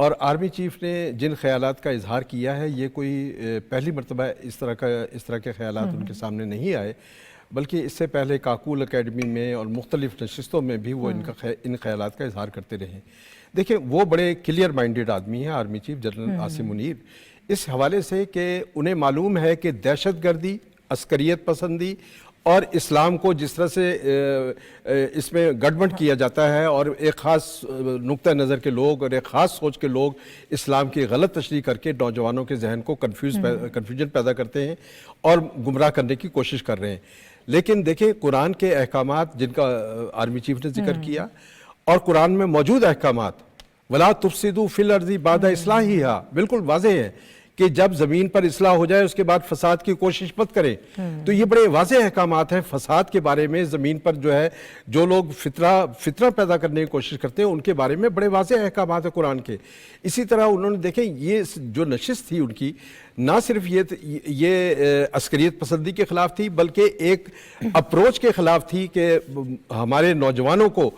اور army chief نے جن خیالات کا اظہار کیا ہے یہ کوئی پہلی مرتبہ اس طرح کے خیالات ان کے سامنے نہیں آئے، بلکہ اس سے پہلے کاکول اکیڈمی میں اور مختلف نشستوں میں بھی وہ ان خیالات کا اظہار کرتے رہے۔ دیکھیں وہ بڑے کلیئر مائنڈڈ آدمی ہیں army chief general Asim Munir, اس حوالے سے کہ انہیں معلوم ہے کہ دہشت گردی، عسکریت پسندی اور اسلام کو جس طرح سے اس میں گڈبڈ کیا جاتا ہے اور ایک خاص نقطہ نظر کے لوگ اور ایک خاص سوچ کے لوگ اسلام کی غلط تشریح کر کے نوجوانوں کے ذہن کو کنفیوژن پیدا کرتے ہیں اور گمراہ کرنے کی کوشش کر رہے ہیں۔ لیکن دیکھیں قرآن کے احکامات جن کا آرمی چیف نے ذکر کیا اور قرآن میں موجود احکامات وَلَا تُفْسِدُوا فِي الْأَرْضِ بَعْدَ إِصْلَاحِهَا بالکل واضح ہے کہ جب زمین پر اصلاح ہو جائے اس کے بعد فساد کی کوشش مت کریں۔ تو یہ بڑے واضح احکامات ہیں فساد کے بارے میں، زمین پر جو ہے جو لوگ فتنہ پیدا کرنے کی کوشش کرتے ہیں ان کے بارے میں بڑے واضح احکامات ہیں قرآن کے۔ اسی طرح انہوں نے دیکھیں یہ جو نشست تھی ان کی نہ صرف یہ عسکریت پسندی کے خلاف تھی بلکہ ایک اپروچ کے خلاف تھی کہ ہمارے نوجوانوں کو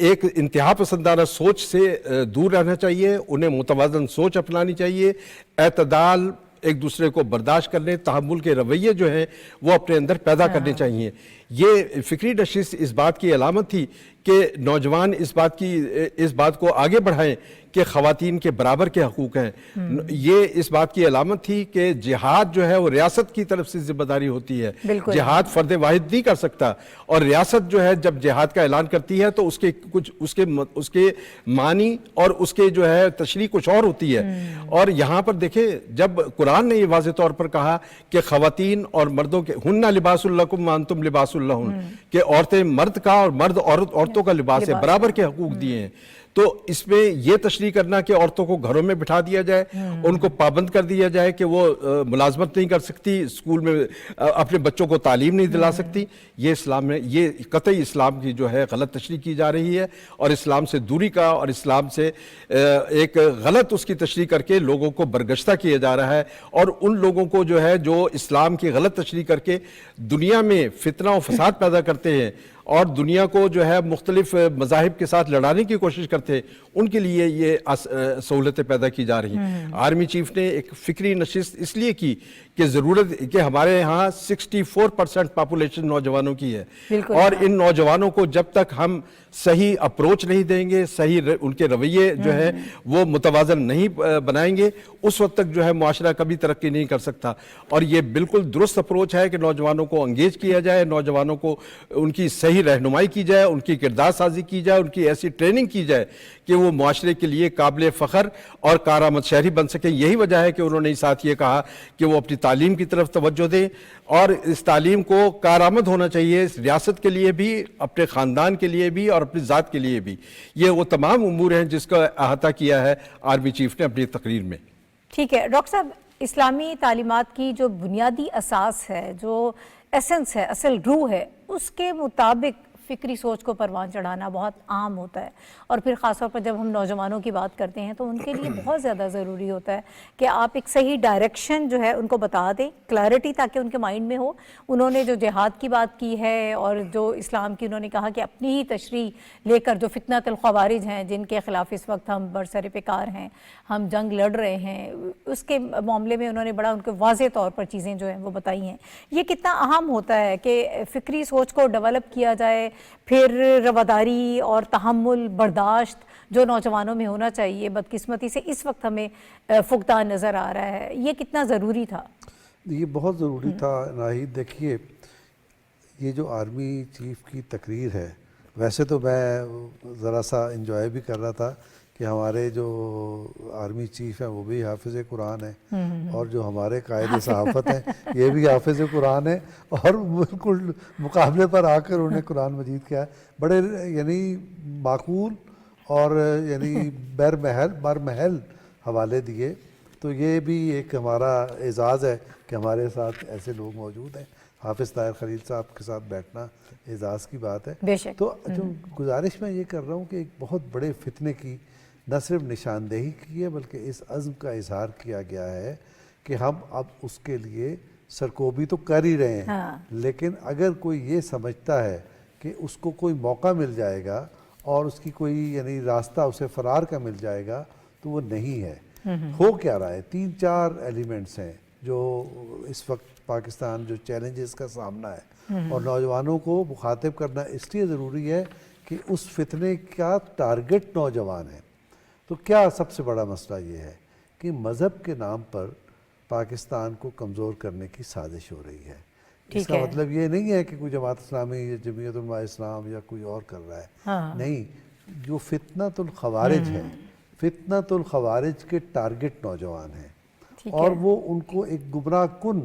ایک انتہا پسندانہ سوچ سے دور رہنا چاہیے، انہیں متوازن سوچ اپنانی چاہیے، اعتدال، ایک دوسرے کو برداشت کرنے، تحمل کے رویے جو ہیں وہ اپنے اندر پیدا کرنے چاہیے۔ یہ فکری نشست اس بات کی علامت تھی کہ نوجوان اس بات کو آگے بڑھائیں کہ خواتین کے برابر کے حقوق ہیں۔ یہ اس بات کی علامت تھی کہ جہاد جو ہے وہ ریاست کی طرف سے ذمہ داری ہوتی ہے، جہاد فرد واحد نہیں کر سکتا، اور ریاست جو ہے جب جہاد کا اعلان کرتی ہے تو اس کے معنی اور اس کے جو ہے تشریح کچھ اور ہوتی ہے۔ اور یہاں پر دیکھیں جب قرآن نے یہ واضح طور پر کہا کہ خواتین اور مردوں کے ہن لباس لکم وانتم لباس لہن، کہ عورتیں مرد کا اور مرد عورتوں کا لباس ہے، برابر کے حقوق دیے ہیں، تو اس میں یہ تشریح کرنا کہ عورتوں کو گھروں میں بٹھا دیا جائے، ان کو پابند کر دیا جائے کہ وہ ملازمت نہیں کر سکتی، اسکول میں اپنے بچوں کو تعلیم نہیں دلا سکتی، یہ اسلام میں یہ قطعی اسلام کی جو ہے غلط تشریح کی جا رہی ہے، اور اسلام سے دوری کا اور اسلام سے ایک غلط اس کی تشریح کر کے لوگوں کو برگشتہ کیا جا رہا ہے، اور ان لوگوں کو جو ہے جو اسلام کی غلط تشریح کر کے دنیا میں فتنہ و فساد پیدا کرتے ہیں اور دنیا کو جو ہے مختلف مذاہب کے ساتھ لڑانے کی کوشش کرتے ہیں، ان کے لیے یہ سہولتیں پیدا کی جا رہی ہیں۔ آرمی چیف نے ایک فکری نشست اس لیے کی کہ ضرورت کہ ہمارے ہاں 64% پاپولیشن نوجوانوں کی ہے، اور ان نوجوانوں کو جب تک ہم صحیح اپروچ نہیں دیں گے، صحیح ان کے رویے جو ہے وہ متوازن نہیں بنائیں گے، اس وقت تک جو ہے معاشرہ کبھی ترقی نہیں کر سکتا۔ اور یہ بالکل درست اپروچ ہے کہ نوجوانوں کو انگیج کیا جائے، نوجوانوں کو ان کی صحیح رہنمائی کی جائے، ان کی کردار سازی کی جائے، ان کی ایسی ٹریننگ کی جائے کہ وہ معاشرے کے لیے قابل فخر اور کارآمد شہری بن سکیں۔ یہی وجہ ہے کہ انہوں نے ساتھ یہ کہا کہ وہ اپنی تعلیم کی طرف توجہ دیں، اور اس تعلیم کو کارآمد ہونا چاہیے اس ریاست کے لیے بھی، اپنے خاندان کے لیے بھی اور اپنی ذات کے لیے بھی۔ یہ وہ تمام امور ہیں جس کا احاطہ کیا ہے آرمی چیف نے اپنی تقریر میں۔ ٹھیک ہے ڈاکٹر صاحب، اسلامی تعلیمات کی جو بنیادی اساس ہے، جو ایسنس ہے، اصل روح ہے، اس کے مطابق فکری سوچ کو پروان چڑھانا بہت عام ہوتا ہے، اور پھر خاص طور پر جب ہم نوجوانوں کی بات کرتے ہیں تو ان کے لیے بہت زیادہ ضروری ہوتا ہے کہ آپ ایک صحیح ڈائریکشن جو ہے ان کو بتا دیں، کلیئرٹی تاکہ ان کے مائنڈ میں ہو۔ انہوں نے جو جہاد کی بات کی ہے اور جو اسلام کی انہوں نے کہا کہ اپنی ہی تشریح لے کر جو فتنۃ الخوارج ہیں جن کے خلاف اس وقت ہم برسر پیکار ہیں، ہم جنگ لڑ رہے ہیں، اس کے معاملے میں انہوں نے بڑا ان کے واضح طور پر چیزیں جو ہیں وہ بتائی ہیں۔ یہ کتنا اہم ہوتا ہے کہ فکری سوچ کو ڈیولپ کیا جائے، پھر رواداری اور تحمل، برداشت جو نوجوانوں میں ہونا چاہیے، بدقسمتی سے اس وقت ہمیں فقدان نظر آ رہا ہے، یہ کتنا ضروری تھا؟ یہ بہت ضروری تھا ناہید۔ دیکھیے یہ جو آرمی چیف کی تقریر ہے، ویسے تو میں ذرا سا انجوائے بھی کر رہا تھا کہ ہمارے جو آرمی چیف ہیں وہ بھی حافظ قرآن ہیں، اور جو ہمارے قائد صحافت ہیں یہ بھی حافظ قرآن ہیں، اور بالکل مقابلے پر آ کر انہیں قرآن مجید کیا ہے، بڑے یعنی معقول اور یعنی برمحل حوالے دیے۔ تو یہ بھی ایک ہمارا اعزاز ہے کہ ہمارے ساتھ ایسے لوگ موجود ہیں۔ حافظ طاہر خلیل صاحب کے ساتھ بیٹھنا اعزاز کی بات ہے۔ بے شک۔ تو جو گزارش میں یہ کر رہا ہوں کہ ایک بہت بڑے فتنے کی نہ صرف نشاندہی کی ہے بلکہ اس عزم کا اظہار کیا گیا ہے کہ ہم اب اس کے لیے سرکوبی تو کر ہی رہے ہیں، لیکن اگر کوئی یہ سمجھتا ہے کہ اس کو کوئی موقع مل جائے گا اور اس کی کوئی یعنی راستہ اسے فرار کا مل جائے گا تو وہ نہیں ہے. ہو کیا رہا ہے؟ 3-4 ایلیمنٹس ہیں جو اس وقت پاکستان جو چیلنجز کا سامنا ہے، اور نوجوانوں کو مخاطب کرنا اس لیے ضروری ہے کہ اس فتنے کا ٹارگٹ نوجوان ہے. تو کیا سب سے بڑا مسئلہ یہ ہے کہ مذہب کے نام پر پاکستان کو کمزور کرنے کی سازش ہو رہی ہے. اس کا مطلب یہ نہیں ہے کہ کوئی جماعت اسلامی یا جمعیت علماء اسلام یا کوئی اور کر رہا ہے، نہیں. جو فتنۃ الخوارج ہے، فتنۃ الخوارج کے ٹارگٹ نوجوان ہیں، اور وہ ان کو ایک گمراہ کن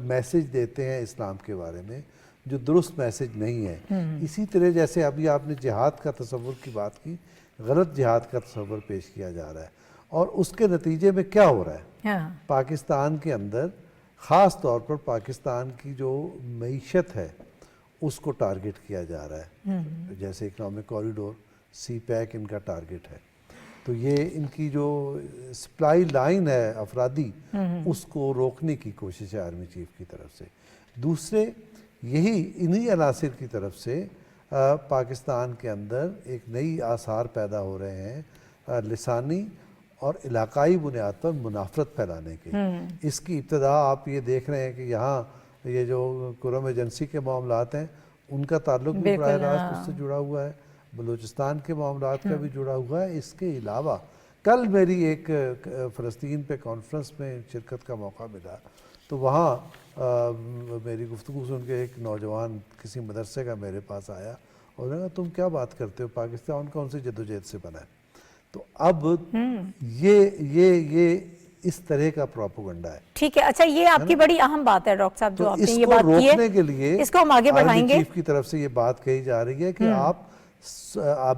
میسج دیتے ہیں اسلام کے بارے میں جو درست میسج نہیں ہے. اسی طرح جیسے ابھی آپ نے جہاد کا تصور کی بات کی، غلط جہاد کا تصور پیش کیا جا رہا ہے، اور اس کے نتیجے میں کیا ہو رہا ہے؟ پاکستان کے اندر خاص طور پر پاکستان کی جو معیشت ہے اس کو ٹارگٹ کیا جا رہا ہے. جیسے اکنامک کوریڈور، سی پیک ان کا ٹارگٹ ہے. تو یہ ان کی جو سپلائی لائن ہے افرادی، اس کو روکنے کی کوشش ہے آرمی چیف کی طرف سے. دوسرے انہی عناصر کی طرف سے پاکستان کے اندر ایک نئی آثار پیدا ہو رہے ہیں لسانی اور علاقائی بنیاد پر منافرت پھیلانے کے. اس کی ابتدا آپ یہ دیکھ رہے ہیں کہ یہاں یہ جو قرم ایجنسی کے معاملات ہیں ان کا تعلق بھی براہ راست اس سے جڑا ہوا ہے، بلوچستان کے معاملات کا بھی جڑا ہوا ہے. اس کے علاوہ کل میری ایک فلسطین پہ کانفرنس میں شرکت کا موقع ملا، تو وہاں میری گفتگو سن کے ایک نوجوان کسی مدرسے کا میرے پاس آیا اور نے کہا تم کیا بات کرتے ہو، پاکستان کون سی جدوجہد سے بنا ہے. تو اب یہ اس طرح کا پروپیگنڈا ہے. ٹھیک ہے. اچھا، یہ آپ کی بڑی اہم بات ہے ڈاکٹر صاحب جو آپ نے یہ بات کی ہے. اس کو روکنے کے لیے اس کو ہم آگے بڑھائیں گے. چیف کی طرف سے یہ بات کہی جا رہی ہے کہ آپ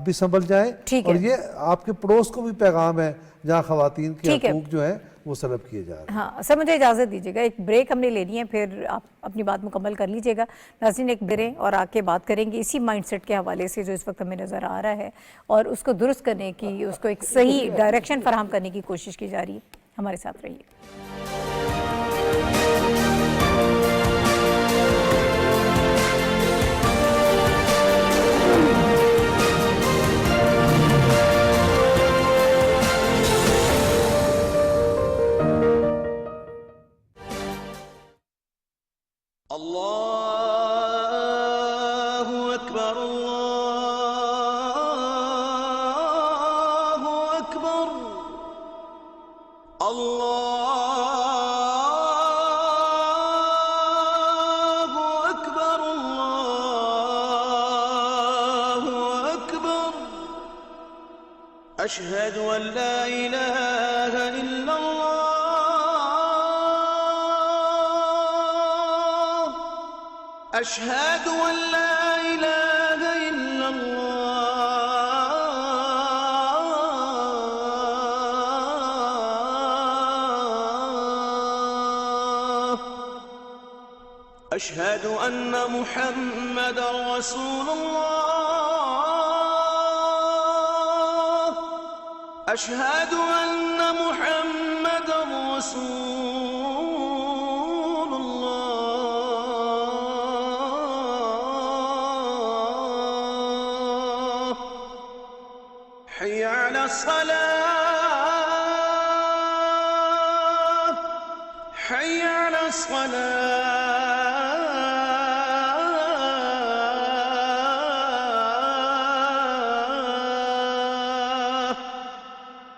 بھی سنبھل جائیں، اور یہ آپ کے پڑوس کو بھی پیغام ہے جہاں خواتین کے حقوق جو ہیں وہ سلب کیے جا رہے ہیں. ہاں سر، مجھے اجازت دیجیے گا، ایک بریک ہم نے لینی ہے، پھر آپ اپنی بات مکمل کر لیجیے گا. ناظرین ایک بریک اور آ کے بات کریں گے اسی مائنڈ سیٹ کے حوالے سے جو اس وقت ہمیں نظر آ رہا ہے، اور اس کو درست کرنے کی، اس کو ایک صحیح ڈائریکشن فراہم کرنے کی کوشش کی جا رہی ہے. ہمارے ساتھ رہیے. أشهد أن لا إله إلا الله أشهد أن لا إله إلا الله أشهد أن محمدا رسول الله أشهد أن محمدا رسول الله حي على الصلاة حي على الصلاة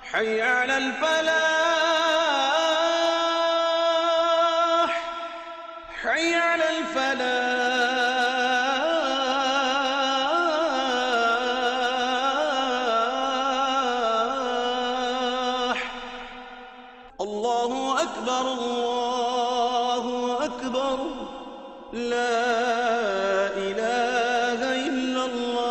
حي على الفلاح حي على الفلاح الله أكبر الله أكبر لا إله إلا الله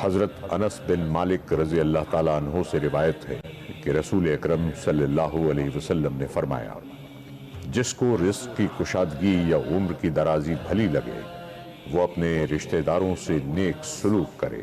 حضرت انس بن مالک رضی اللہ تعالیٰ عنہ سے روایت ہے کہ رسول اکرم صلی اللہ علیہ وسلم نے فرمایا، جس کو رزق کی کشادگی یا عمر کی درازی بھلی لگے وہ اپنے رشتہ داروں سے نیک سلوک کرے.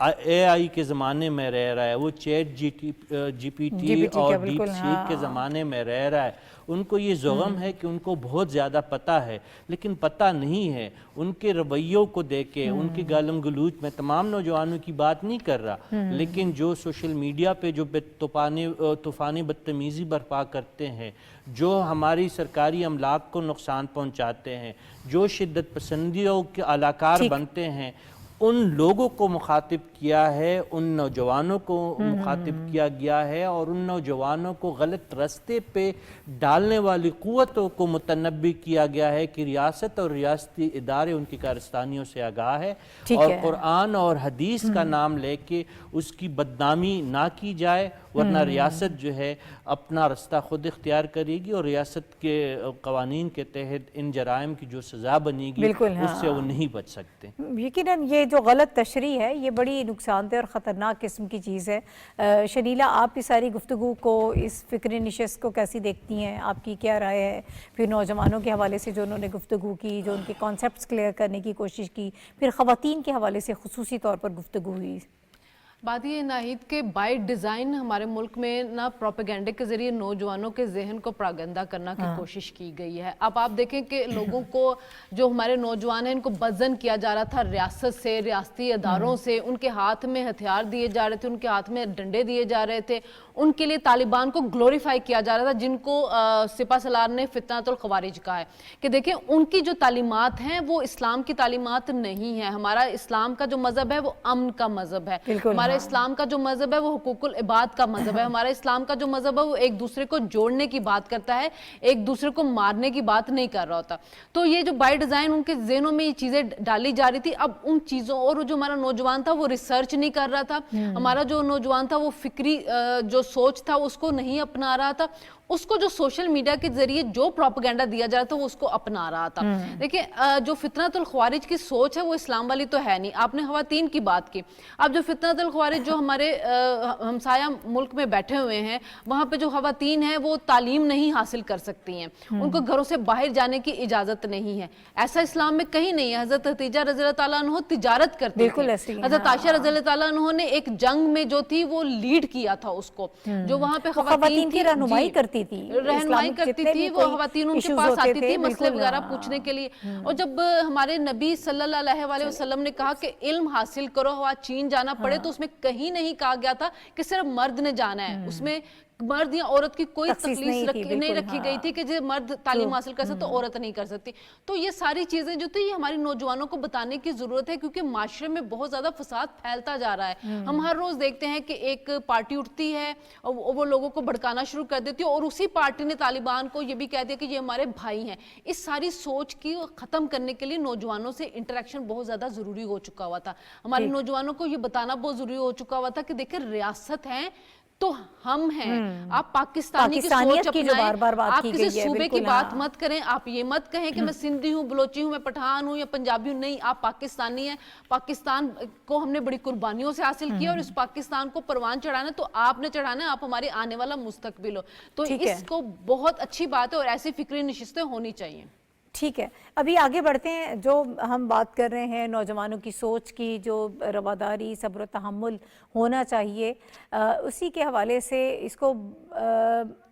اے آئی کے زمانے میں رہ رہا ہے، وہ چیٹ جی پی ٹی اور ڈیپ سیک کے زمانے میں رہ رہا ہے. ان کو یہ زغم ہے کہ ان کو بہت زیادہ پتہ ہے، لیکن پتہ نہیں ہے. ان کے رویوں کو دیکھ کے، ان کی گالم گلوچ میں تمام نوجوانوں کی بات نہیں کر رہا، لیکن جو سوشل میڈیا پہ جو طوفانی بدتمیزی برپا کرتے ہیں، جو ہماری سرکاری املاک کو نقصان پہنچاتے ہیں، جو شدت پسندیوں کے علاقار بنتے ہیں، ان لوگوں کو مخاطب کیا ہے، ان نوجوانوں کو مخاطب کیا گیا ہے، اور ان نوجوانوں کو غلط رستے پہ ڈالنے والی قوتوں کو متنبی کیا گیا ہے کہ ریاست اور ریاستی ادارے ان کی کارستانیوں سے آگاہ ہے، اور قرآن اور حدیث کا نام لے کے اس کی بدنامی نہ کی جائے، ورنہ ریاست جو ہے اپنا رستہ خود اختیار کرے گی، اور ریاست کے قوانین کے تحت ان جرائم کی جو سزا بنے گی اس سے وہ نہیں بچ سکتے. یقیناً یہ جو غلط تشریح ہے یہ بڑی نقصان دہ اور خطرناک قسم کی چیز ہے. شلیلہ، آپ کی ساری گفتگو کو، اس فکری نشست کو کیسی دیکھتی ہیں؟ آپ کی کیا رائے ہے؟ پھر نوجوانوں کے حوالے سے جو انہوں نے گفتگو کی، جو ان کے کانسیپٹس کلیئر کرنے کی کوشش کی، پھر خواتین کے حوالے سے خصوصی طور پر گفتگو ہوئی. بات یہ ناہید کہ بائی ڈیزائن ہمارے ملک میں نا پروپیگنڈے کے ذریعے نوجوانوں کے ذہن کو پراگندہ کرنا کی کوشش کی گئی ہے. اب آپ دیکھیں کہ لوگوں کو، جو ہمارے نوجوان ہیں، ان کو بدزن کیا جا رہا تھا ریاست سے، ریاستی اداروں سے. ان کے ہاتھ میں ہتھیار دیے جا رہے تھے، ان کے ہاتھ میں ڈنڈے دیے جا رہے تھے. ان کے لیے طالبان کو گلوریفائی کیا جا رہا تھا، جن کو سپہ سالار نے فتنۃ الخوارج کہا ہے. کہ دیکھیں ان کی جو تعلیمات ہیں وہ اسلام کی تعلیمات نہیں ہیں. ہمارا اسلام کا جو مذہب ہے وہ امن کا مذہب ہے. ہمارا اسلام کا جو مذہب ہے وہ حقوق العباد کا مذہب ہے. ہمارا اسلام کا جو مذہب ہے وہ ایک دوسرے کو جوڑنے کی بات کرتا ہے، ایک دوسرے کو مارنے کی بات نہیں کر رہا ہوتا. تو یہ جو بائی ڈیزائن ان کے ذہنوں میں یہ چیزیں ڈالی جا رہی تھی. اب ان چیزوں، اور جو ہمارا نوجوان تھا وہ ریسرچ نہیں کر رہا تھا. ہمارا جو نوجوان تھا وہ فکری جو سوچ تھا اس کو نہیں اپنا رہا تھا. اس کو جو سوشل میڈیا کے ذریعے جو پروپیگنڈا دیا جا رہا تھا وہ اس کو اپنا رہا تھا. دیکھیں جو فتنۃ الخوارج کی سوچ ہے وہ اسلام والی تو ہے نہیں. آپ نے خواتین کی بات کی. اب جو فتنۃ الخوارج جو ہمارے ہمسایہ ملک میں بیٹھے ہوئے ہیں، وہاں پہ جو خواتین ہیں وہ تعلیم نہیں حاصل کر سکتی ہیں، ان کو گھروں سے باہر جانے کی اجازت نہیں ہے. ایسا اسلام میں کہیں نہیں ہے. حضرت خدیجہ رضی اللہ تعالیٰ عنہ تجارت کرتی تھی. حضرت عائشہ رضی اللہ تعالیٰ عنہ نے ایک جنگ میں جو تھی وہ لیڈ کیا تھا اس کو، جو وہاں پہ خواتین کی رہنمائی کرتی تھی، وہ خواتین ان کے پاس آتی تھی مسئلے وغیرہ پوچھنے کے لیے. اور جب ہمارے نبی صلی اللہ علیہ وسلم نے کہا کہ علم حاصل کرو، ہوا چین جانا پڑے، تو اس میں کہیں نہیں کہا گیا تھا کہ صرف مرد نے جانا ہے. اس میں مرد یا عورت کی کوئی تخصیص نہیں رکھی گئی تھی کہ جو مرد تعلیم حاصل کر سکتا تو عورت نہیں کر سکتی. تو یہ ساری چیزیں جو تھی یہ ہماری نوجوانوں کو بتانے کی ضرورت ہے، کیونکہ معاشرے میں بہت زیادہ فساد پھیلتا جا رہا ہے. ہم ہر روز دیکھتے ہیں کہ ایک پارٹی اٹھتی ہے اور وہ لوگوں کو بھڑکانا شروع کر دیتی ہے، اور اسی پارٹی نے طالبان کو یہ بھی کہہ دیا کہ یہ ہمارے بھائی ہیں. اس ساری سوچ کی ختم کرنے کے لیے نوجوانوں سے انٹریکشن بہت زیادہ ضروری ہو چکا ہوا تھا. ہمارے نوجوانوں کو یہ بتانا بہت ضروری ہو چکا ہوا تھا کہ دیکھیں ریاست ہے تو ہم ہیں. آپ پاکستانی کی سوچ اپنائیں، آپ کسی صوبے کی بات مت کریں. آپ یہ مت کہیں کہ میں سندھی ہوں، بلوچی ہوں، میں پٹھان ہوں یا پنجابی ہوں. نہیں، آپ پاکستانی ہیں. پاکستان کو ہم نے بڑی قربانیوں سے حاصل کیا، اور اس پاکستان کو پروان چڑھانا تو آپ نے چڑھانا ہے. آپ ہمارے آنے والا مستقبل ہو. تو اس کو بہت اچھی بات ہے، اور ایسی فکری نشستیں ہونی چاہیے. ٹھیک ہے، ابھی آگے بڑھتے ہیں. جو ہم بات کر رہے ہیں نوجوانوں کی سوچ کی، جو رواداری، صبر و تحمل ہونا چاہیے، اسی کے حوالے سے اس کو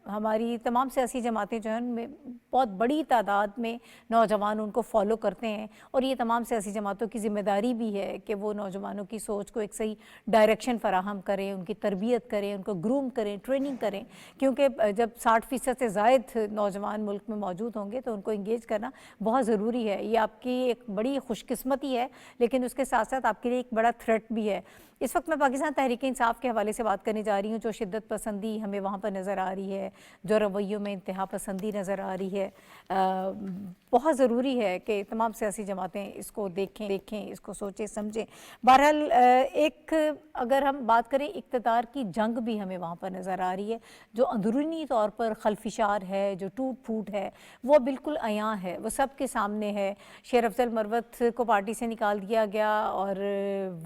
ہماری تمام سیاسی جماعتیں جو ہیں بہت بڑی تعداد میں نوجوان ان کو فالو کرتے ہیں، اور یہ تمام سیاسی جماعتوں کی ذمہ داری بھی ہے کہ وہ نوجوانوں کی سوچ کو ایک صحیح ڈائریکشن فراہم کریں، ان کی تربیت کریں، ان کو گروم کریں، ٹریننگ کریں. کیونکہ جب 60% سے زائد نوجوان ملک میں موجود ہوں گے تو ان کو انگیج کرنا بہت ضروری ہے. یہ آپ کی ایک بڑی خوش قسمتی ہے، لیکن اس کے ساتھ ساتھ آپ کے لیے ایک بڑا تھریٹ بھی ہے. اس وقت میں پاکستان تحریک انصاف کے حوالے سے بات کرنے جا رہی ہوں. جو شدت پسندی ہمیں وہاں پر نظر آ رہی ہے، جو رویوں میں انتہا پسندی نظر آ رہی ہے، بہت ضروری ہے کہ تمام سیاسی جماعتیں اس کو دیکھیں، اس کو سوچیں سمجھیں. بہرحال ایک اگر ہم بات کریں اقتدار کی جنگ بھی ہمیں وہاں پر نظر آ رہی ہے، جو اندرونی طور پر خلفشار ہے، جو ٹوٹ پھوٹ ہے، وہ بالکل عیاں ہے، وہ سب کے سامنے ہے. شیر افضل مروت کو پارٹی سے نکال دیا گیا، اور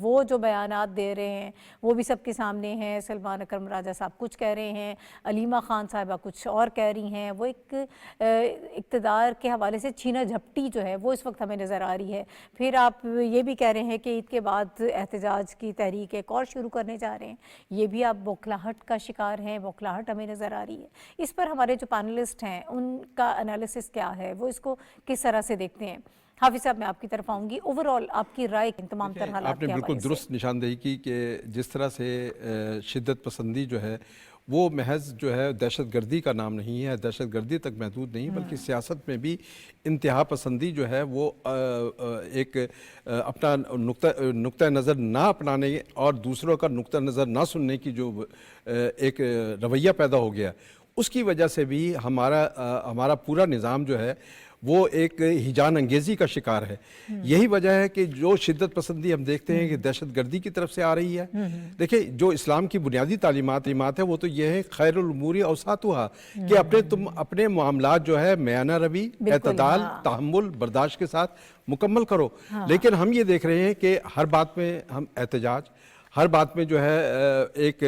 وہ جو بیانات دے رہے ہیں وہ بھی سب کے سامنے ہیں. سلمان اکرم راجہ صاحب کچھ کہہ رہے ہیں، علیمہ خان صاحب صاحبہ کچھ اور کہہ رہی ہیں، وہ ایک اقتدار کے حوالے سے چھینا جھپٹی جو ہے وہ اس وقت ہمیں نظر آ رہی ہے۔ پھر آپ یہ بھی کہہ رہے ہیں کہ عید کے بعد احتجاج کی تحریک ایک اور شروع کرنے جا رہے ہیں، یہ بھی آپ بوکھلاہٹ کا شکار ہیں، بوکھلاہٹ ہمیں نظر آ رہی ہے۔ اس پر ہمارے جو پینلسٹ ہیں ان کا انالیسس کیا ہے، وہ اس کو کس طرح سے دیکھتے ہیں؟ حافظ صاحب میں آپ کی طرف آؤں گی، اوورآل آپ کی رائے تمام تر حالات آپ نے کے بالکل حوالے سے۔ درست نشاندہی کی کہ جس طرح سے شدت پسندی جو ہے وہ محض جو ہے دہشت گردی کا نام نہیں ہے، دہشت گردی تک محدود نہیں، بلکہ سیاست میں بھی انتہا پسندی جو ہے وہ ایک اپنا نقطہ نظر نہ اپنانے اور دوسروں کا نقطہ نظر نہ سننے کی جو ایک رویہ پیدا ہو گیا، اس کی وجہ سے بھی ہمارا پورا نظام جو ہے وہ ایک ہیجان انگیزی کا شکار ہے۔ یہی وجہ ہے کہ جو شدت پسندی ہم دیکھتے ہیں کہ دہشت گردی کی طرف سے آ رہی ہے۔ دیکھیں جو اسلام کی بنیادی تعلیمات ہے وہ تو یہ ہے خیر الامور اوساطھا، کہ تم اپنے معاملات جو ہے میانہ روی، اعتدال، تحمل، برداشت کے ساتھ مکمل کرو۔ لیکن ہم یہ دیکھ رہے ہیں کہ ہر بات میں ہم احتجاج، ہر بات میں جو ہے ایک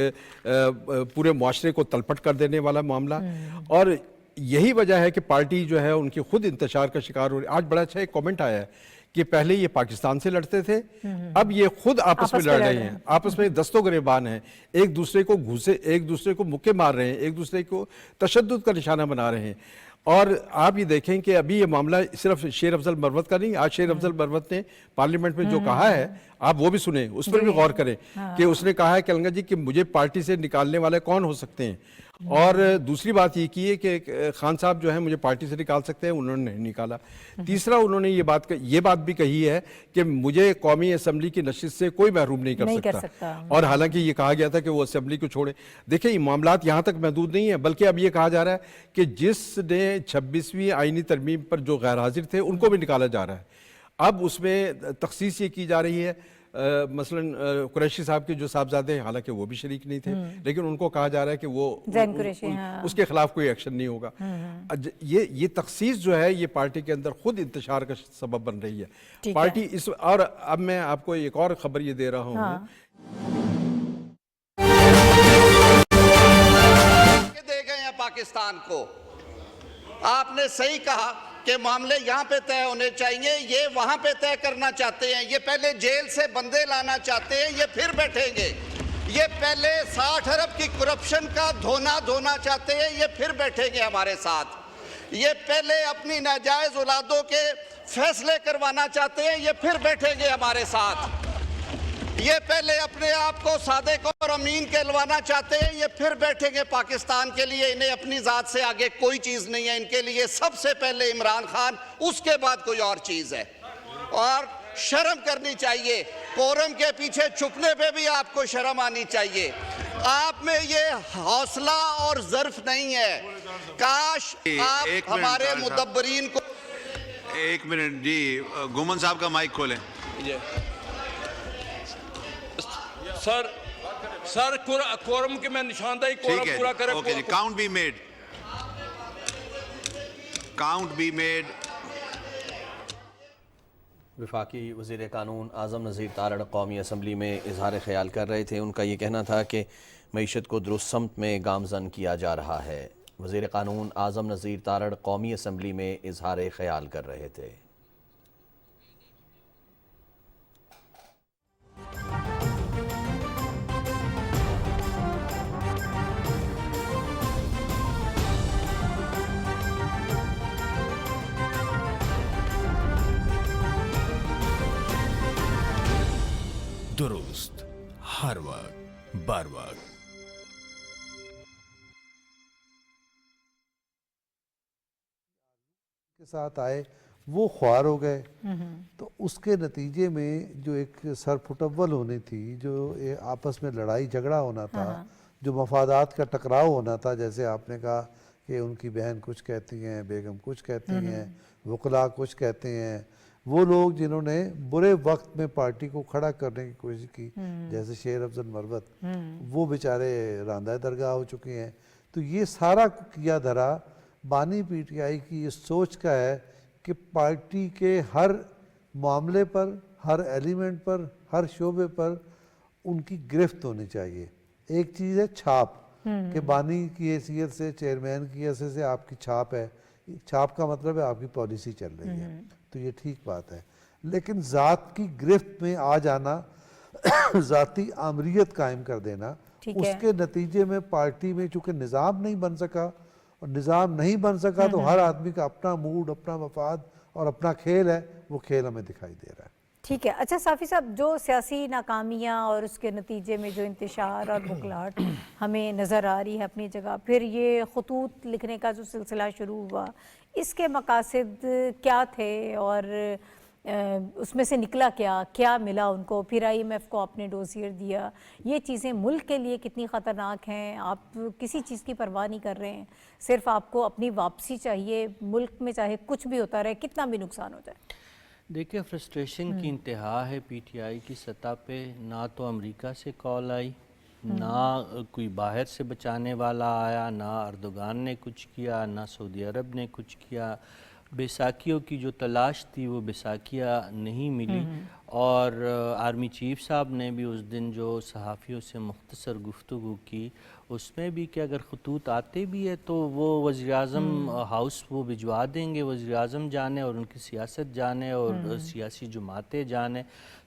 پورے معاشرے کو تلپٹ کر دینے والا معاملہ، اور یہی وجہ ہے کہ پارٹی جو ہے ان کی خود انتشار کا شکار ہو رہی ہے۔ آج بڑا اچھا ایک کامنٹ آیا ہے کہ پہلے یہ پاکستان سے لڑتے تھے، اب یہ خود آپس میں لڑ رہے ہیں، آپس میں دستوں گریبان ہیں، ایک دوسرے کو ایک دوسرے کو مکے مار رہے ہیں، ایک دوسرے کو تشدد کا نشانہ بنا رہے ہیں۔ اور آپ یہ دیکھیں کہ ابھی یہ معاملہ صرف شیر افضل مروت کا نہیں، آج شیر افضل مروت نے پارلیمنٹ میں جو کہا ہے آپ وہ بھی سنیں، اس پر بھی غور کریں کہ اس نے کہا ہے کہ النگا جی کہ مجھے پارٹی سے نکالنے والے کون ہو سکتے ہیں، اور دوسری بات یہ کی ہے کہ خان صاحب جو ہیں مجھے پارٹی سے نکال سکتے ہیں، انہوں نے نہیں نکالا۔ تیسرا انہوں نے یہ بات بھی کہی ہے کہ مجھے قومی اسمبلی کی نشست سے کوئی محروم نہیں کر سکتا، اور حالانکہ یہ کہا گیا تھا کہ وہ اسمبلی کو چھوڑے۔ دیکھیں یہ معاملات یہاں تک محدود نہیں ہیں، بلکہ اب یہ کہا جا رہا ہے کہ جس نے 26ویں آئینی ترمیم پر جو غیر حاضر تھے ان کو بھی نکالا جا رہا ہے۔ اب اس میں تخصیص یہ کی جا رہی ہے، مثلا قریشی صاحب کے جو صاحبزادے ہیں حالانکہ وہ بھی شریک نہیں تھے، لیکن ان کو کہا جا رہا ہے کہ وہ اس کے خلاف کوئی ایکشن نہیں ہوگا۔ یہ تخصیص جو ہے یہ پارٹی کے اندر خود انتشار کا سبب بن رہی ہے پارٹی اس۔ اور اب میں آپ کو ایک اور خبر یہ دے رہا ہوں، دے گئے ہیں پاکستان کو۔ آپ نے صحیح کہا کہ معاملے یہاں پہ طے ہونے چاہیے، یہ وہاں پہ طے کرنا چاہتے ہیں، یہ پہلے جیل سے بندے لانا چاہتے ہیں، یہ پھر بیٹھیں گے، یہ پہلے 60 ارب کی کرپشن کا دھونا چاہتے ہیں، یہ پھر بیٹھیں گے ہمارے ساتھ، یہ پہلے اپنی ناجائز اولادوں کے فیصلے کروانا چاہتے ہیں، یہ پھر بیٹھیں گے ہمارے ساتھ، یہ پہلے اپنے آپ کو صادق اور امین کہلوانا چاہتے ہیں، یہ پھر بیٹھیں گے پاکستان کے لیے۔ انہیں اپنی ذات سے آگے کوئی چیز نہیں ہے، ان کے لیے سب سے پہلے عمران خان، اس کے بعد کوئی اور چیز ہے۔ اور شرم کرنی چاہیے، کورم کے پیچھے چھپنے پہ بھی آپ کو شرم آنی چاہیے۔ آپ میں یہ حوصلہ اور ظرف نہیں ہے، کاش آپ ہمارے مدبرین کو۔ ایک منٹ جی، گومن صاحب کا مائک کھولیں۔ سر کورم کے میں نشاندہی کورم پورا کریں۔ اوکے جی، count be made, count be made. وفاقی وزیر قانون اعظم نذیر تارڑ قومی اسمبلی میں اظہار خیال کر رہے تھے۔ ان کا یہ کہنا تھا کہ معیشت کو درست سمت میں گامزن کیا جا رہا ہے۔ وزیر قانون اعظم نذیر تارڑ قومی اسمبلی میں اظہار خیال کر رہے تھے۔ درست، ہر وقت، بر وقت۔ کے ساتھ آئے وہ خوار ہو گئے، تو اس کے نتیجے میں جو ایک سر پھٹول ہونی تھی، جو آپس میں لڑائی جھگڑا ہونا تھا، جو مفادات کا ٹکراؤ ہونا تھا، جیسے آپ نے کہا کہ ان کی بہن کچھ کہتی ہیں، بیگم کچھ کہتی ہیں، وکلاء کچھ کہتے ہیں، وہ لوگ جنہوں نے برے وقت میں پارٹی کو کھڑا کرنے کی کوشش کی، جیسے شیر افضل مروت، وہ بیچارے راندہ درگاہ ہو چکے ہیں۔ تو یہ سارا کیا دھرا بانی پی ٹی آئی کی اس سوچ کا ہے کہ پارٹی کے ہر معاملے پر، ہر ایلیمنٹ پر، ہر شعبے پر ان کی گرفت ہونی چاہیے۔ ایک چیز ہے چھاپ، کہ بانی کی حیثیت سے، چیئرمین کی حیثیت سے آپ کی چھاپ ہے، چھاپ کا مطلب ہے آپ کی پالیسی چل رہی ہے، تو یہ ٹھیک بات ہے. لیکن ذات کی گرفت میں آ جانا، ذاتی آمریت قائم کر دینا، اس کے نتیجے میں پارٹی میں چونکہ نظام نہیں بن سکا، اور نظام نہیں بن سکا تو ہر آدمی کا اپنا موڈ، اپنا مفاد اور اپنا کھیل ہے، وہ کھیل ہمیں دکھائی دے رہا ہے. ٹھیک ہے. اچھا صافی صاحب، جو سیاسی ناکامیاں اور اس کے نتیجے میں جو انتشار اور بکھلاہٹ ہمیں نظر آ رہی ہے اپنی جگہ، پھر یہ خطوط لکھنے کا جو سلسلہ شروع ہوا، اس کے مقاصد کیا تھے اور اس میں سے نکلا کیا ملا ان کو؟ پھر IMF کو آپ نے ڈوزیر دیا. یہ چیزیں ملک کے لیے کتنی خطرناک ہیں؟ آپ کسی چیز کی پرواہ نہیں کر رہے ہیں، صرف آپ کو اپنی واپسی چاہیے، ملک میں چاہے کچھ بھی ہوتا رہے، کتنا بھی نقصان ہو جائے. دیکھیں، فرسٹریشن کی انتہا ہے PTI کی سطح پہ. نہ تو امریکہ سے کال آئی، نہ کوئی باہر سے بچانے والا آیا، نہ اردوغان نے کچھ کیا، نہ سعودی عرب نے کچھ کیا. بیساکھیوں کی جو تلاش تھی وہ بیساکھیاں نہیں ملی. اور آرمی چیف صاحب نے بھی اس دن جو صحافیوں سے مختصر گفتگو کی، اس میں بھی کہ اگر خطوط آتے بھی ہے تو وہ وزیراعظم ہاؤس وہ بھجوا دیں گے، وزیراعظم جانے اور ان کی سیاست جانے اور سیاسی جماعتیں جانے،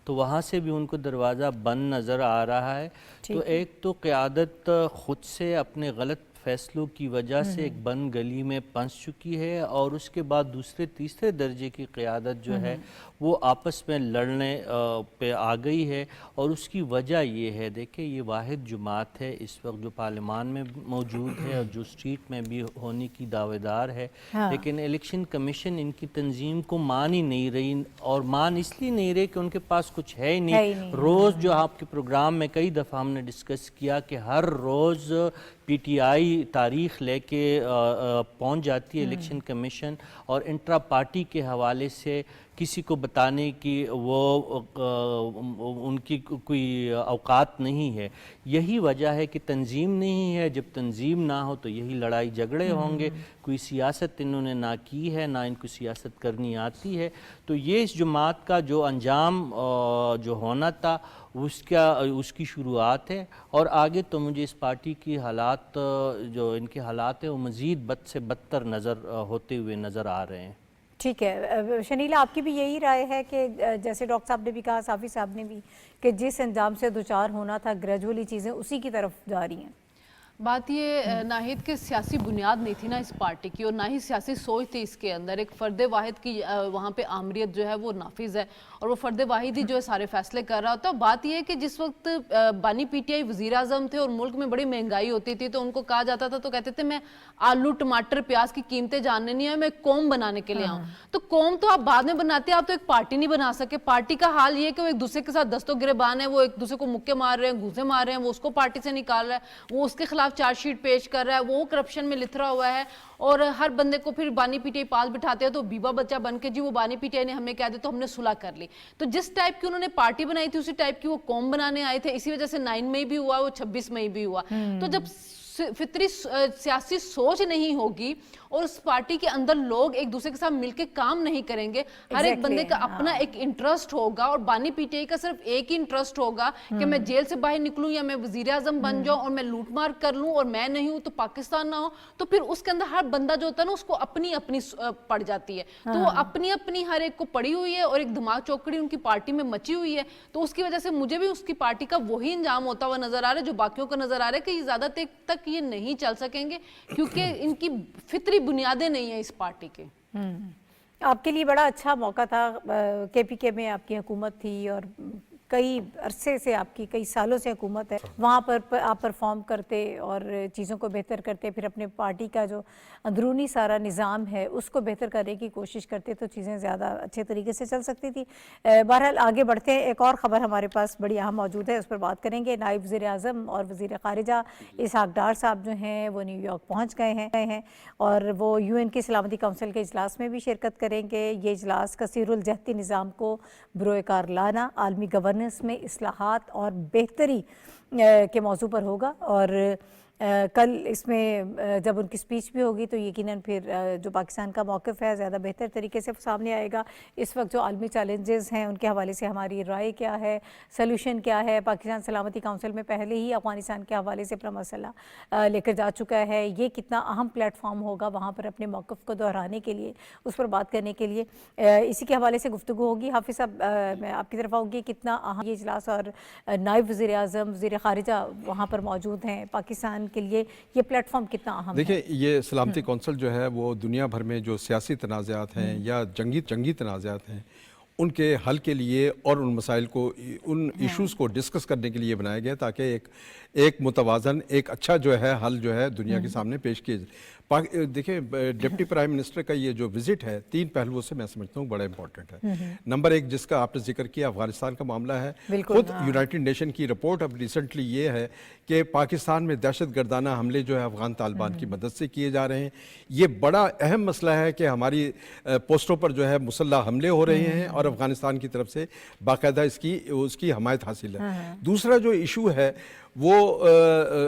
تو وہاں سے بھی ان کو دروازہ بند نظر آ رہا ہے. تو ایک تو قیادت خود سے اپنے غلط فیصلوں کی وجہ سے ایک بند گلی میں پھنس چکی ہے، اور اس کے بعد دوسرے تیسرے درجے کی قیادت جو ہے وہ آپس میں لڑنے پہ آ گئی ہے. اور اس کی وجہ یہ ہے، دیکھیں یہ واحد جماعت ہے اس وقت جو پارلیمان میں موجود ہے اور جو اسٹریٹ میں بھی ہونے کی دعوے دار ہے، لیکن الیکشن کمیشن ان کی تنظیم کو مان ہی نہیں رہی. اور مان اس لیے نہیں رہی کہ ان کے پاس کچھ ہے ہی نہیں. روز جو آپ کے پروگرام میں کئی دفعہ ہم نے ڈسکس کیا کہ ہر روز PTI تاریخ لے کے پہنچ جاتی ہے الیکشن کمیشن، اور انٹرا پارٹی کے حوالے سے کسی کو بتانے کی وہ ان کی کوئی اوقات نہیں ہے. یہی وجہ ہے کہ تنظیم نہیں ہے. جب تنظیم نہ ہو تو یہی لڑائی جھگڑے ہوں گے. کوئی سیاست انہوں نے نہ کی ہے، نہ ان کو سیاست کرنی آتی ہے. تو یہ اس جماعت کا جو انجام جو ہونا تھا اس کی شروعات ہے. اور آگے تو مجھے اس پارٹی کی حالات جو ان کے حالات ہیں وہ مزید بد سے بدتر ہوتے ہوئے نظر آ رہے ہیں. ٹھیک ہے. شنیلا، آپ کی بھی یہی رائے ہے کہ جیسے ڈاکٹر صاحب نے بھی کہا، صافی صاحب نے بھی، کہ جس انجام سے دوچار ہونا تھا گریجولی چیزیں اسی کی طرف جا رہی ہیں؟ بات یہ ناہید کہ سیاسی بنیاد نہیں تھی نا اس پارٹی کی، اور نہ ہی سیاسی سوچ تھی اس کے اندر. ایک فرد واحد کی وہاں پہ آمریت جو ہے وہ نافذ ہے، اور وہ فرد واحد ہی جو ہے سارے فیصلے کر رہا ہوتا ہے. بات یہ ہے کہ جس وقت بانی PTI وزیر اعظم تھے اور ملک میں بڑی مہنگائی ہوتی تھی تو ان کو کہا جاتا تھا، تو کہتے تھے میں آلو ٹماٹر پیاز کی قیمتیں جاننے نہیں آئے، میں ایک قوم بنانے کے لیے آؤں. تو قوم تو آپ بعد میں بناتے ہیں، آپ تو ایک پارٹی نہیں بنا سکے. پارٹی کا حال یہ ہے کہ وہ ایک دوسرے کے ساتھ دست و گریبان ہے، وہ ایک دوسرے کو مکے مار رہے ہیں، گھوسے مار رہے ہیں، وہ اس کو پارٹی سے نکال رہا ہے، وہ اس کے خلاف چارج شیٹ پیش کر رہا ہے، وہ کرپشن میں لتھرا ہوا ہے. اور ہر بندے کو پھر بانی PTI پاس بٹھاتے ہیں تو بیوہ بچہ بن کے جی وہ بانی PTI نے ہمیں کہہ دیا تو ہم نے صلح کر لی. تو جس ٹائپ کی انہوں نے پارٹی بنائی تھی اسی ٹائپ کی وہ قوم بنانے آئے تھے. اسی وجہ سے 9 مئی بھی ہوا، وہ 26 مئی بھی ہوا. تو جب فطری سیاسی سوچ نہیں ہوگی اور اس پارٹی کے اندر لوگ ایک دوسرے کے ساتھ مل کے کام نہیں کریں گے، ہر ایک بندے کا اپنا ایک انٹرسٹ ہوگا، اور بانی PTI کا صرف ایک ہی انٹرسٹ ہوگا کہ میں جیل سے باہر نکلوں یا میں وزیر اعظم بن جاؤں اور میں لوٹ مار کر لوں اور میں نہیں ہوں تو پاکستان نہ ہو. تو پھر اس کے اندر ہر بندہ جو ہوتا ہے نا اس کو اپنی اپنی پڑ جاتی ہے. تو وہ اپنی اپنی ہر ایک کو پڑی ہوئی ہے اور ایک دماغ چوکڑی ان کی پارٹی میں مچی ہوئی ہے. تو اس کی وجہ سے مجھے بھی اس کی پارٹی کا وہی انجام ہوتا ہوا نظر آ رہا ہے جو باقیوں کو نظر آ رہا ہے کہ یہ زیادہ تک یہ نہیں چل سکیں گے کیونکہ ان کی فطری بنیادیں نہیں ہیں اس پارٹی کے. آپ کے لیے بڑا اچھا موقع تھا، KPK میں آپ کی حکومت تھی اور کئی عرصے سے آپ کی کئی سالوں سے حکومت ہے، وہاں پر آپ پرفارم کرتے اور چیزوں کو بہتر کرتے، پھر اپنے پارٹی کا جو اندرونی سارا نظام ہے اس کو بہتر کرنے کی کوشش کرتے تو چیزیں زیادہ اچھے طریقے سے چل سکتی تھی. بہرحال آگے بڑھتے ہیں. ایک اور خبر ہمارے پاس بڑی اہم موجود ہے، اس پر بات کریں گے. نائب وزیر اعظم اور وزیر خارجہ اسحاق ڈار صاحب جو ہیں وہ نیو یارک پہنچ گئے ہیں اور وہ UN کی سلامتی کونسل کے اجلاس میں بھی شرکت کریں گے. یہ اجلاس کثیر الجہتی نظام کو بروئے کار لانا، عالمی گورننس میں اصلاحات اور بہتری کے موضوع پر ہوگا. اور کل اس میں جب ان کی سپیچ بھی ہوگی تو یقیناً پھر جو پاکستان کا موقف ہے زیادہ بہتر طریقے سے سامنے آئے گا. اس وقت جو عالمی چیلنجز ہیں ان کے حوالے سے ہماری رائے کیا ہے, سلوشن کیا ہے. پاکستان سلامتی کونسل میں پہلے ہی افغانستان کے حوالے سے اپنا مسئلہ لے کر جا چکا ہے. یہ کتنا اہم پلیٹ فارم ہوگا وہاں پر اپنے موقف کو دہرانے کے لیے, اس پر بات کرنے کے لیے. اسی کے حوالے سے گفتگو ہوگی. حافظ صاحب میں آپ کی طرف آؤں گی, کتنا اہم یہ اجلاس اور نائب وزیر اعظم وزیر خارجہ وہاں پر موجود ہیں, پاکستان کے لیے یہ پلیٹ فارم کتنا اہم ہے؟ دیکھیں یہ سلامتی کونسل جو ہے وہ دنیا بھر میں جو سیاسی تنازعات ہیں یا جنگی تنازعات ہیں ان کے حل کے لیے اور ان مسائل کو, ان ایشوز کو ڈسکس کرنے کے لیے بنایا گیا تاکہ ایک متوازن, ایک اچھا جو ہے حل جو ہے دنیا کے سامنے پیش کیے جائے. دیکھیں ڈپٹی پرائم منسٹر کا یہ جو وزٹ ہے 3 پہلوؤں سے میں سمجھتا ہوں بڑا امپورٹنٹ ہے. نمبر 1 جس کا آپ نے ذکر کیا افغانستان کا معاملہ ہے. خود یونائٹڈ نیشن کی رپورٹ اب ریسنٹلی یہ ہے کہ پاکستان میں دہشت گردانہ حملے جو ہے افغان طالبان کی مدد سے کیے جا رہے ہیں. یہ بڑا اہم مسئلہ ہے کہ ہماری پوسٹوں پر جو ہے مسلح حملے ہو رہے ہیں اور افغانستان کی طرف سے باقاعدہ اس کی حمایت حاصل ہے. دوسرا جو ایشو ہے وہ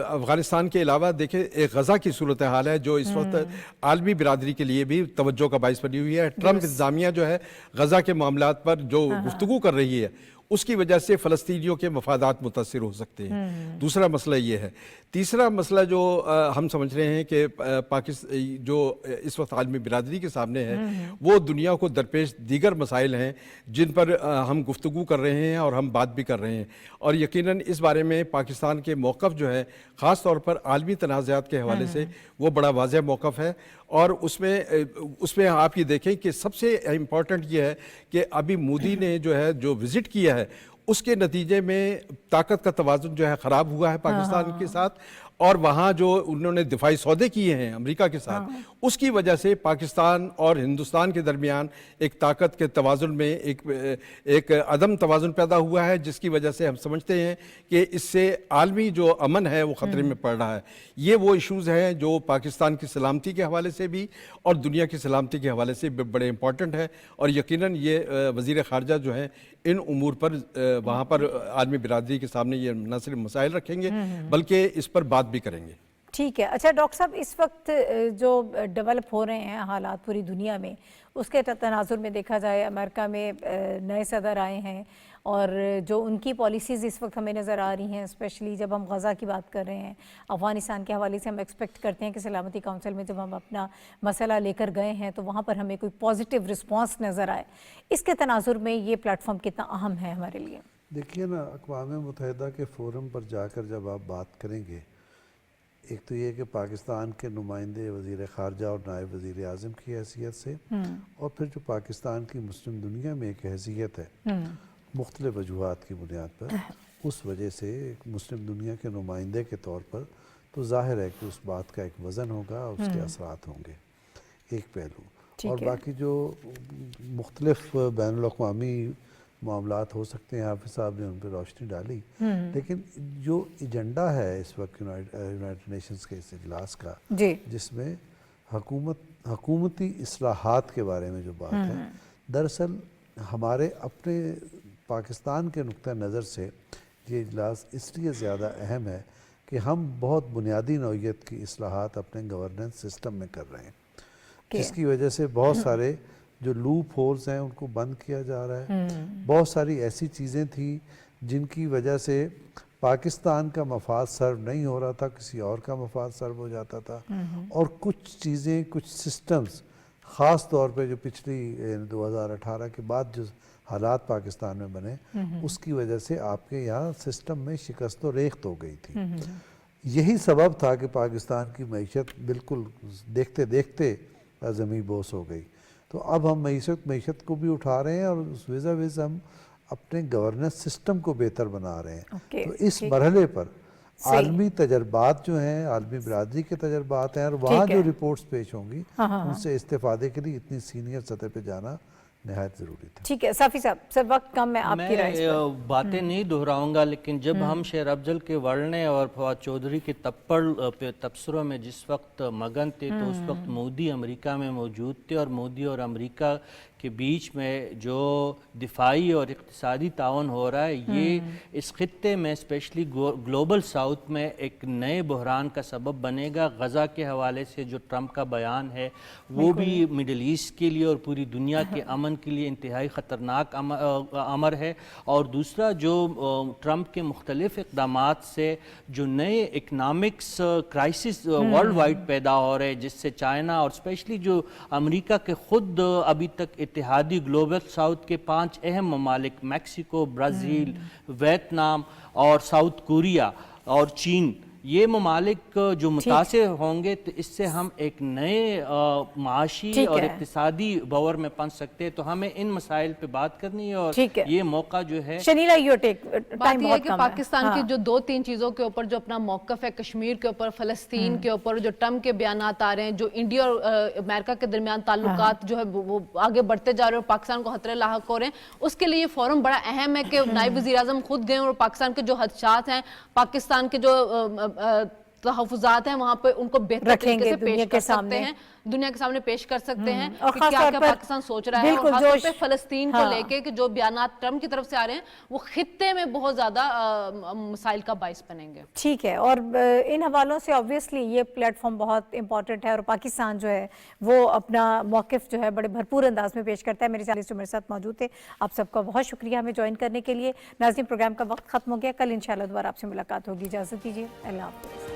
افغانستان کے علاوہ دیکھیں ایک غزہ کی صورتحال ہے جو اس وقت عالمی برادری کے لیے بھی توجہ کا باعث بنی ہوئی ہے. ٹرمپ انتظامیہ جو ہے غزہ کے معاملات پر جو گفتگو کر رہی ہے اس کی وجہ سے فلسطینیوں کے مفادات متاثر ہو سکتے ہیں. دوسرا مسئلہ یہ ہے. تیسرا مسئلہ جو ہم سمجھ رہے ہیں کہ جو اس وقت عالمی برادری کے سامنے ہے وہ دنیا کو درپیش دیگر مسائل ہیں جن پر ہم گفتگو کر رہے ہیں اور ہم بات بھی کر رہے ہیں. اور یقیناً اس بارے میں پاکستان کے موقف جو ہے خاص طور پر عالمی تنازعات کے حوالے سے وہ بڑا واضح موقف ہے. اور اس میں آپ یہ دیکھیں کہ سب سے امپورٹنٹ یہ ہے کہ ابھی مودی نے جو ہے جو وزٹ کیا ہے اس کے نتیجے میں طاقت کا توازن جو ہے خراب ہوا ہے پاکستان کے ساتھ, اور وہاں جو انہوں نے دفاعی سودے کیے ہیں امریکہ کے ساتھ اس کی وجہ سے پاکستان اور ہندوستان کے درمیان ایک طاقت کے توازن میں ایک عدم توازن پیدا ہوا ہے جس کی وجہ سے ہم سمجھتے ہیں کہ اس سے عالمی جو امن ہے وہ خطرے میں پڑ رہا ہے. یہ وہ ایشوز ہیں جو پاکستان کی سلامتی کے حوالے سے بھی اور دنیا کی سلامتی کے حوالے سے بڑے امپورٹنٹ ہے. اور یقیناً یہ وزیر خارجہ جو ہیں ان امور پر وہاں پر عالمی برادری کے سامنے یہ نہ صرف مسائل رکھیں گے بلکہ اس پر بات بھی کریں گے. ٹھیک ہے. اچھا ڈاکٹر صاحب, اس وقت جو ڈیولپ ہو رہے ہیں حالات پوری دنیا میں اس کے تناظر میں دیکھا جائے امریکہ میں نئے صدر آئے ہیں اور جو ان کی پالیسیز اس وقت ہمیں نظر آ رہی ہیں, اسپیشلی جب ہم غزہ کی بات کر رہے ہیں, افغانستان کے حوالے سے ہم ایکسپیکٹ کرتے ہیں کہ سلامتی کونسل میں جب ہم اپنا مسئلہ لے کر گئے ہیں تو وہاں پر ہمیں کوئی پازیٹیو رسپانس نظر آئے. اس کے تناظر میں یہ پلیٹ فارم کتنا اہم ہے ہمارے لیے؟ دیکھیے نا, اقوام متحدہ کے فورم پر جا کر جب آپ بات کریں گے, ایک تو یہ کہ پاکستان کے نمائندے وزیر خارجہ اور نائب وزیر اعظم کی حیثیت سے, اور پھر جو پاکستان کی مسلم دنیا میں ایک حیثیت ہے مختلف وجوہات کی بنیاد پر, اس وجہ سے ایک مسلم دنیا کے نمائندے کے طور پر تو ظاہر ہے کہ اس بات کا ایک وزن ہوگا اور اس کے اثرات ہوں گے. ایک پہلو. اور باقی جو مختلف بین الاقوامی معاملات ہو سکتے ہیں, حافظ صاحب نے ان پہ روشنی ڈالی, لیکن جو ایجنڈا ہے اس وقت یونائٹڈ نیشنز کے اس اجلاس کا جس میں حکومتی اصلاحات کے بارے میں جو بات ہے, دراصل ہمارے اپنے پاکستان کے نقطہ نظر سے یہ اجلاس اس لیے زیادہ اہم ہے کہ ہم بہت بنیادی نوعیت کی اصلاحات اپنے گورننس سسٹم میں کر رہے ہیں, جس کی وجہ سے بہت سارے جو لوپ ہولز ہیں ان کو بند کیا جا رہا ہے. بہت ساری ایسی چیزیں تھیں جن کی وجہ سے پاکستان کا مفاد سرو نہیں ہو رہا تھا, کسی اور کا مفاد سرو ہو جاتا تھا, اور کچھ چیزیں, کچھ سسٹمز خاص طور پہ جو پچھلی 2018 کے بعد جو حالات پاکستان میں بنے اس کی وجہ سے آپ کے یہاں سسٹم میں شکست و ریخت ہو گئی تھی. یہی سبب تھا کہ پاکستان کی معیشت بالکل دیکھتے دیکھتے زمین بوس ہو گئی. تو اب ہم معیشت کو بھی اٹھا رہے ہیں اور اس وجہ ہم اپنے گورننس سسٹم کو بہتر بنا رہے ہیں. تو اس مرحلے پر عالمی تجربات جو ہیں, عالمی برادری کے تجربات ہیں, اور وہاں جو رپورٹس پیش ہوں گی ان سے استفادے کے لیے اتنی سینئر سطح پہ جانا نہایت ضروری تھا. ٹھیک ہے صافی صاحب, سر وقت کم ہے, آپ کی رائے میں باتیں نہیں دہراؤں گا, لیکن جب ہم شیر افضل کے ورنے اور فواد چودھری کے تبصروں میں جس وقت مگن تھے تو اس وقت مودی امریکہ میں موجود تھے, اور مودی اور امریکہ کے بیچ میں جو دفاعی اور اقتصادی تعاون ہو رہا ہے یہ اس خطے میں اسپیشلی گلوبل ساؤتھ میں ایک نئے بحران کا سبب بنے گا. غزہ کے حوالے سے جو ٹرمپ کا بیان ہے وہ بھی مڈل ایسٹ کے لیے اور پوری دنیا کے امن کے لیے انتہائی خطرناک امر ہے. اور دوسرا جو ٹرمپ کے مختلف اقدامات سے جو نئے اکنامکس کرائسس ورلڈ وائڈ پیدا ہو رہے جس سے چائنا اور اسپیشلی جو امریکہ کے خود ابھی تک اتحادی گلوبل ساؤتھ کے 5 اہم ممالک میکسیکو، برازیل، ویتنام اور ساؤتھ کوریا اور چین، یہ ممالک جو متاثر ہوں گے تو اس سے ہم ایک نئے معاشی اور اقتصادی بور میں پنچ سکتے ہیں. تو ہمیں ان مسائل پہ بات کرنی ہے اور یہ موقع جو ہے شنیلا بات یہ ہے کہ پاکستان کی جو 2-3 چیزوں کے اوپر جو اپنا موقف ہے، کشمیر کے اوپر، فلسطین کے اوپر، جو ٹرمپ کے بیانات آ رہے ہیں، جو انڈیا اور امریکہ کے درمیان تعلقات جو ہے وہ آگے بڑھتے جا رہے ہیں اور پاکستان کو خطرے لاحق ہو رہے ہیں، اس کے لیے یہ فورم بڑا اہم ہے کہ نائب وزیر اعظم خود گئے اور پاکستان کے جو خدشات ہیں، پاکستان کے جو تحفظات ہیں وہاں پہ ان کو بہتر طریقے سے پیش کر سکتے ہیں، دنیا کے سامنے پیش کر سکتے ہیں کہ کیا کیا پاکستان سوچ رہا ہے. اور خاص طور پہ فلسطین کو لے کے کہ جو بیانات ٹرمپ کی طرف سے آ رہے ہیں وہ خطے میں بہت زیادہ مسائل کا باعث بنیں گے. ٹھیک ہے، اور ان حوالوں سے obviously یہ پلیٹ فارم بہت امپورٹنٹ ہے اور پاکستان جو ہے وہ اپنا موقف جو ہے بڑے بھرپور انداز میں پیش کرتا ہے. میرے چینل جو میرے ساتھ موجود تھے، آپ سب کا بہت شکریہ ہمیں جوائن کرنے کے لیے. ناظرین، پروگرام کا وقت ختم ہو گیا. کل انشاءاللہ دوبارہ آپ سے ملاقات ہوگی. اجازت دیجیے، اللہ حافظ.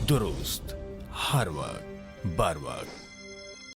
درست، ہر وقت، بر وقت.